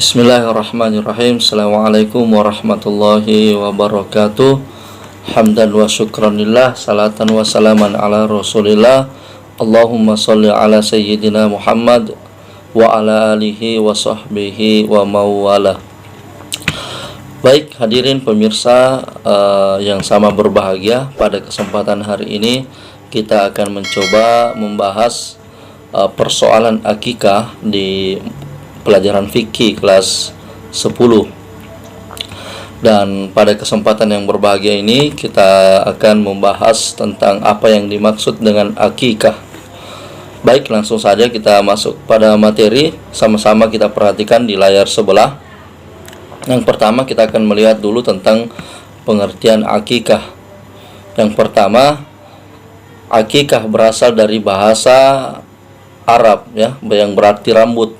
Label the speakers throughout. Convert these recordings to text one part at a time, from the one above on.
Speaker 1: Bismillahirrahmanirrahim. Assalamualaikum warahmatullahi wabarakatuh. Hamdan wa syukranillah, salatan wa salaman ala rasulillah. Allahumma salli ala sayyidina Muhammad wa ala alihi wa sahbihi wa mawala. Baik hadirin pemirsa yang sama berbahagia, pada kesempatan hari ini kita akan mencoba membahas persoalan akikah di pelajaran fikih kelas 10. Dan pada kesempatan yang berbahagia ini kita akan membahas tentang apa yang dimaksud dengan akikah. Baik, langsung saja kita masuk pada materi. Sama-sama kita perhatikan di layar sebelah. Yang pertama kita akan melihat dulu tentang pengertian akikah. Yang pertama, akikah berasal dari bahasa Arab ya, yang berarti rambut.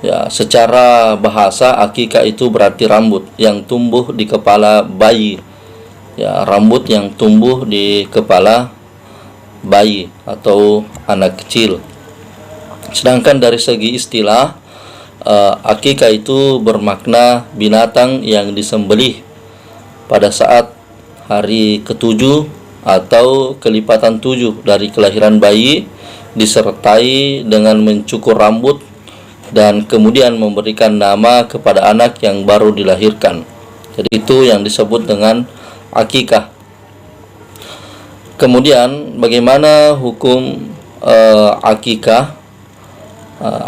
Speaker 1: Ya, secara bahasa akikah itu berarti rambut yang tumbuh di kepala bayi. Ya, rambut yang tumbuh di kepala bayi atau anak kecil. Sedangkan dari segi istilah, akikah itu bermakna binatang yang disembelih pada saat hari ke-7 atau kelipatan 7 dari kelahiran bayi, disertai dengan mencukur rambut dan kemudian memberikan nama kepada anak yang baru dilahirkan. Jadi itu yang disebut dengan akikah. Kemudian bagaimana hukum akikah?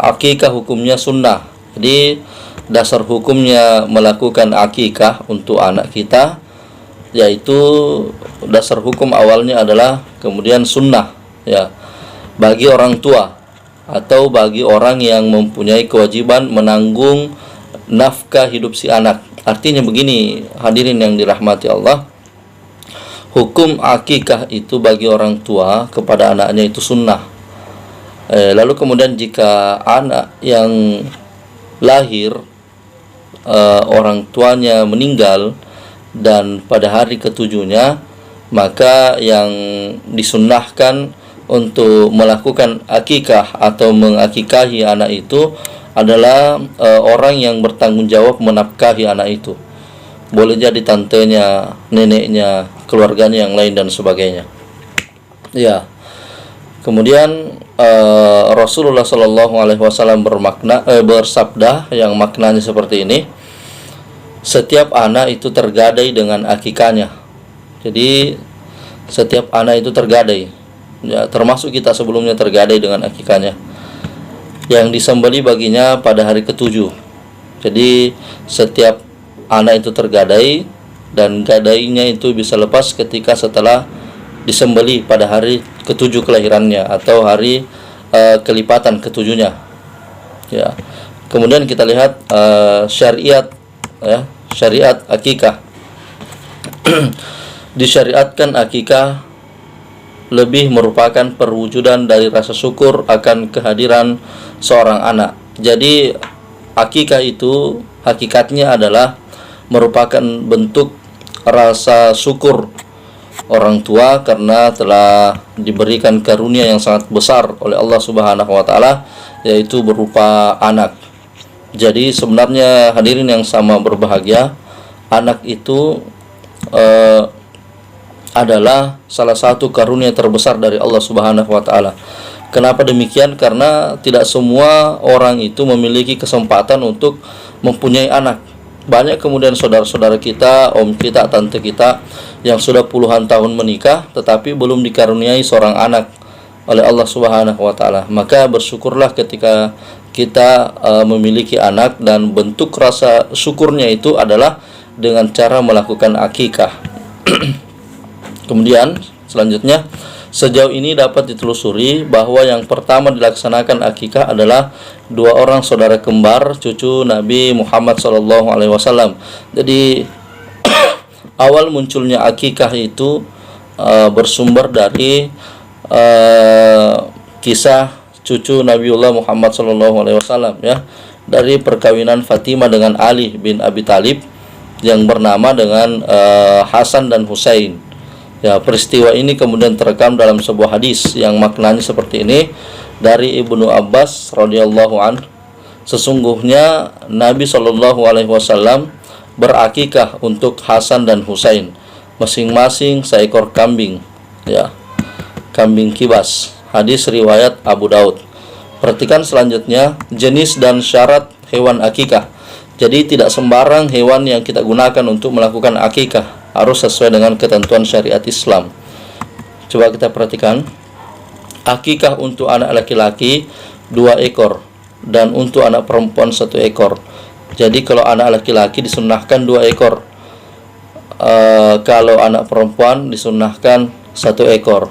Speaker 1: Akikah hukumnya sunnah. Jadi dasar hukumnya melakukan akikah untuk anak kita, yaitu dasar hukum awalnya adalah kemudian sunnah ya, bagi orang tua atau bagi orang yang mempunyai kewajiban menanggung nafkah hidup si anak. Artinya begini, hadirin yang dirahmati Allah, hukum akikah itu bagi orang tua kepada anaknya itu sunnah. Lalu kemudian jika anak yang lahir orang tuanya meninggal dan pada hari ketujuhnya, maka yang disunnahkan untuk melakukan akikah atau mengakikahi anak itu adalah orang yang bertanggung jawab menafkahi anak itu. Boleh jadi tantenya, neneknya, keluarganya yang lain dan sebagainya. Ya. Kemudian Rasulullah Shallallahu Alaihi Wasallam bersabda yang maknanya seperti ini: setiap anak itu tergadai dengan akikahnya. Jadi setiap anak itu tergadai. Ya, termasuk kita sebelumnya tergadai dengan akikahnya yang disembelih baginya pada hari ke-7. Jadi setiap anak itu tergadai, dan gadainya itu bisa lepas ketika setelah disembelih pada hari ke-7 kelahirannya atau hari kelipatan ke-7-nya ya. Kemudian kita lihat syariat ya, syariat akikah. Disyariatkan akikah lebih merupakan perwujudan dari rasa syukur akan kehadiran seorang anak. Jadi akikah itu hakikatnya adalah merupakan bentuk rasa syukur orang tua karena telah diberikan karunia yang sangat besar oleh Allah Subhanahu wa taala, yaitu berupa anak. Jadi sebenarnya hadirin yang sama berbahagia, anak itu adalah salah satu karunia terbesar dari Allah Subhanahu wa taala. Kenapa demikian? Karena tidak semua orang itu memiliki kesempatan untuk mempunyai anak. Banyak kemudian saudara-saudara kita, om kita, tante kita yang sudah puluhan tahun menikah tetapi belum dikaruniai seorang anak oleh Allah Subhanahu wa taala. Maka bersyukurlah ketika kita memiliki anak, dan bentuk rasa syukurnya itu adalah dengan cara melakukan akikah. Kemudian selanjutnya, sejauh ini dapat ditelusuri bahwa yang pertama dilaksanakan akikah adalah dua orang saudara kembar cucu Nabi Muhammad SAW. Jadi awal munculnya akikah itu bersumber dari kisah cucu Nabiullah Muhammad SAW ya, dari perkawinan Fatimah dengan Ali bin Abi Thalib yang bernama dengan Hasan dan Husain. Ya, peristiwa ini kemudian terekam dalam sebuah hadis yang maknanya seperti ini dari Ibnu Abbas radhiyallahu anhu. Sesungguhnya Nabi Shallallahu Alaihi Wasallam berakikah untuk Hasan dan Husain, masing-masing seekor kambing, ya, kambing kibas. Hadis riwayat Abu Daud. Perhatikan selanjutnya jenis dan syarat hewan akikah. Jadi tidak sembarang hewan yang kita gunakan untuk melakukan akikah, harus sesuai dengan ketentuan syariat Islam. Coba kita perhatikan. Akikah untuk anak laki-laki 2 ekor dan untuk anak perempuan 1 ekor. Jadi kalau anak laki-laki disunnahkan 2 ekor, kalau anak perempuan disunnahkan 1 ekor.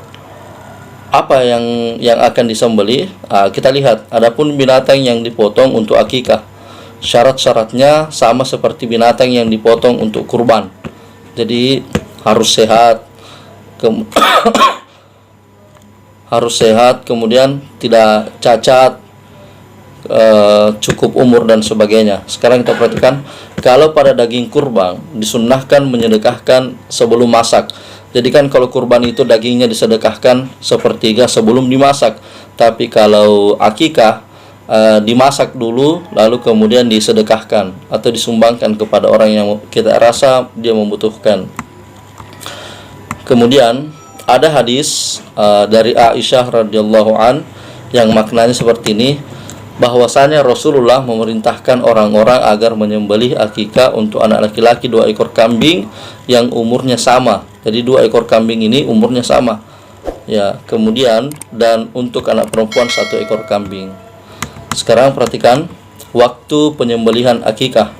Speaker 1: Apa yang akan disembelih? Kita lihat. Adapun binatang yang dipotong untuk akikah, syarat-syaratnya sama seperti binatang yang dipotong untuk kurban. Jadi harus sehat, harus sehat, kemudian tidak cacat, cukup umur dan sebagainya. Sekarang kita perhatikan, kalau pada daging kurban disunnahkan menyedekahkan sebelum masak. Jadi kan kalau kurban itu dagingnya disedekahkan 1/3 sebelum dimasak. Tapi kalau akikah dimasak dulu lalu kemudian disedekahkan atau disumbangkan kepada orang yang kita rasa dia membutuhkan. Kemudian ada hadis dari Aisyah radhiyallahu an yang maknanya seperti ini, bahwasanya Rasulullah memerintahkan orang-orang agar menyembelih akikah untuk anak laki-laki 2 ekor kambing yang umurnya sama. Jadi 2 ekor kambing ini umurnya sama. Ya, kemudian dan untuk anak perempuan 1 ekor kambing. Sekarang perhatikan waktu penyembelihan akikah.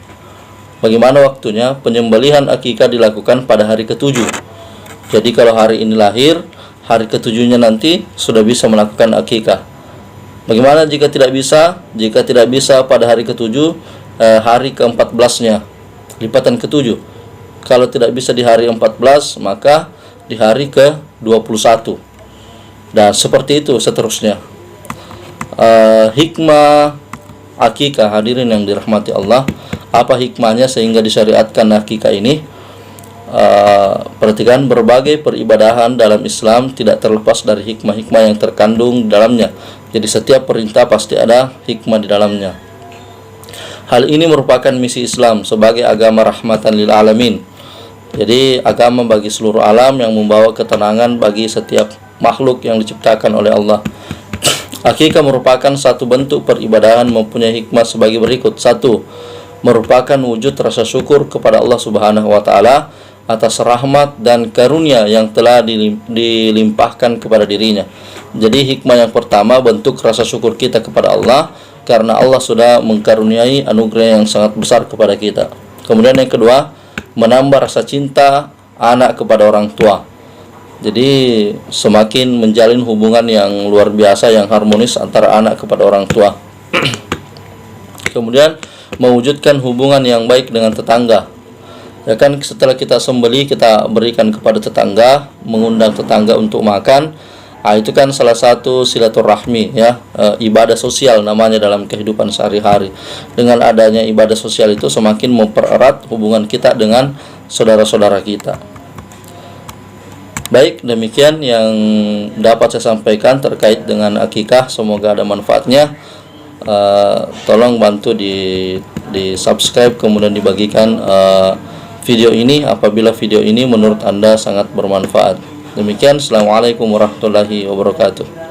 Speaker 1: Bagaimana waktunya? Penyembelihan akikah dilakukan pada hari ke-7. Jadi kalau hari ini lahir, hari ke-7-nya nanti sudah bisa melakukan akikah. Bagaimana jika tidak bisa? Jika tidak bisa pada hari ke-7, hari ke-14-nya, lipatan ke-7. Kalau tidak bisa di hari 14, maka di hari ke-21. Dan seperti itu seterusnya. Hikmah akikah, hadirin yang dirahmati Allah. Apa hikmahnya sehingga disyariatkan akikah ini? Perhatikan, berbagai peribadahan dalam Islam tidak terlepas dari hikmah-hikmah yang terkandung di dalamnya. Jadi setiap perintah pasti ada hikmah di dalamnya. Hal ini merupakan misi Islam sebagai agama rahmatan lil alamin. Jadi agama bagi seluruh alam yang membawa ketenangan bagi setiap makhluk yang diciptakan oleh Allah. Akikah merupakan satu bentuk peribadahan mempunyai hikmah sebagai berikut. 1. Merupakan wujud rasa syukur kepada Allah Subhanahu wa taala atas rahmat dan karunia yang telah dilimpahkan kepada dirinya. Jadi hikmah yang pertama, bentuk rasa syukur kita kepada Allah karena Allah sudah mengkaruniai anugerah yang sangat besar kepada kita. Kemudian yang kedua, menambah rasa cinta anak kepada orang tua. Jadi semakin menjalin hubungan yang luar biasa, yang harmonis antara anak kepada orang tua. Kemudian mewujudkan hubungan yang baik dengan tetangga. Ya kan, setelah kita sembelih kita berikan kepada tetangga, mengundang tetangga untuk makan. Itu kan salah satu silaturahmi, ya, ibadah sosial namanya dalam kehidupan sehari-hari. Dengan adanya ibadah sosial itu semakin mempererat hubungan kita dengan saudara-saudara kita. Baik, demikian yang dapat saya sampaikan terkait dengan akikah. Semoga ada manfaatnya. Tolong bantu di subscribe kemudian dibagikan video ini apabila video ini menurut Anda sangat bermanfaat. Demikian, assalamualaikum warahmatullahi wabarakatuh.